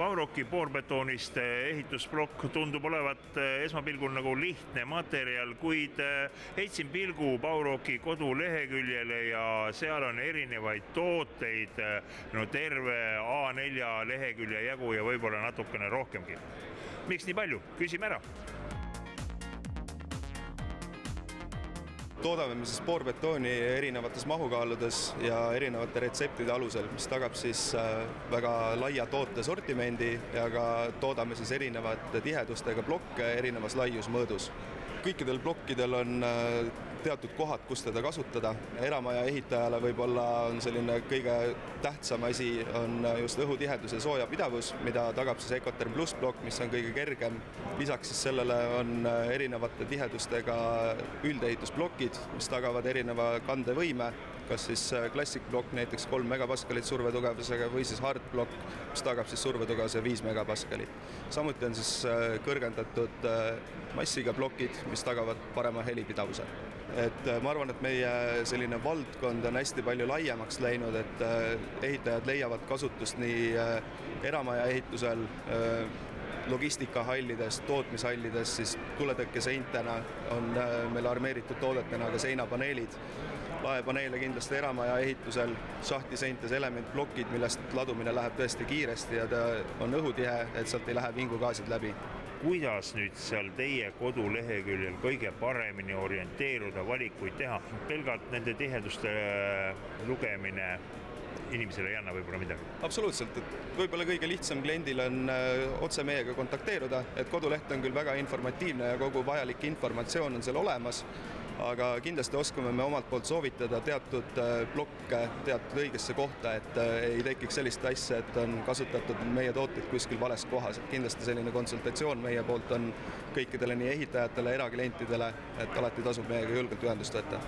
Bauroki poorbetoonist ehitusplokk tundub olevat esmapilgul nagu lihtne materjal, kuid heitsin pilgu Bauroki koduleheküljele ja seal on erinevaid tooteid, no terve A4 lehekülje jagu ja võib-olla natukene rohkemgi. Miks nii palju? Küsime ära. Toodame me siis poorbetooni erinevates mahukaaludes ja erinevate retseptide alusel, mis tagab siis väga laia tootesortimendi ja ka toodame siis erinevate tihedustega blokke erinevas laiusmõõdus. Kõikidel blokkidel on teatud kohad, kus teda kasutada. Eramaja ehitajale võib-olla on selline kõige tähtsam asi on just õhutihedus ja soojapidavus, mida tagab siis Ecoterm Plus blokk, mis on kõige kergem. Lisaks siis sellele on erinevate tihedustega üldehitusblokid, mis tagavad erineva kandevõime, kas siis Classic blokk näiteks 3 megapaskalit survetugevusega või siis Hard blokk, mis tagab siis survetugevuse 5 megapaskalit. Samuti on siis kõrgendatud massiga blokid, mis tagavad parema helipidavuse. Et ma arvan, et meie selline valdkond on hästi palju laiemaks läinud, et ehitajad leiavad kasutust nii eramaja ehitusel, logistikahallides, tootmishallides, siis tuletõkkeseintena on meil armeeritud toodetena ka seinapaneelid, laepaneele kindlasti eramaja ehitusel, šahtiseintes elementblokid, millest ladumine läheb tõesti kiiresti ja ta on õhutihe, et sealt ei lähe vingugaasid läbi. Kuidas nüüd seal teie koduleheküljel kõige paremini orienteeruda, valikuid teha? Pelgalt nende tiheduste lugemine inimesele ei anna võib-olla midagi. Absoluutselt, et võib-olla kõige lihtsam kliendil on otse meiega kontakteeruda, et koduleht on küll väga informatiivne ja kogu vajalik informatsioon on seal olemas, aga kindlasti oskame me omalt poolt soovitada teatud blokke teatud õigesse kohta, et ei tekiks sellist asja, et on kasutatud meie tooteid kuskil vales kohas. Et kindlasti selline konsultatsioon meie poolt on kõikidele nii ehitajatele, eraklientidele, et alati tasub meiega julgelt ühendust võtta.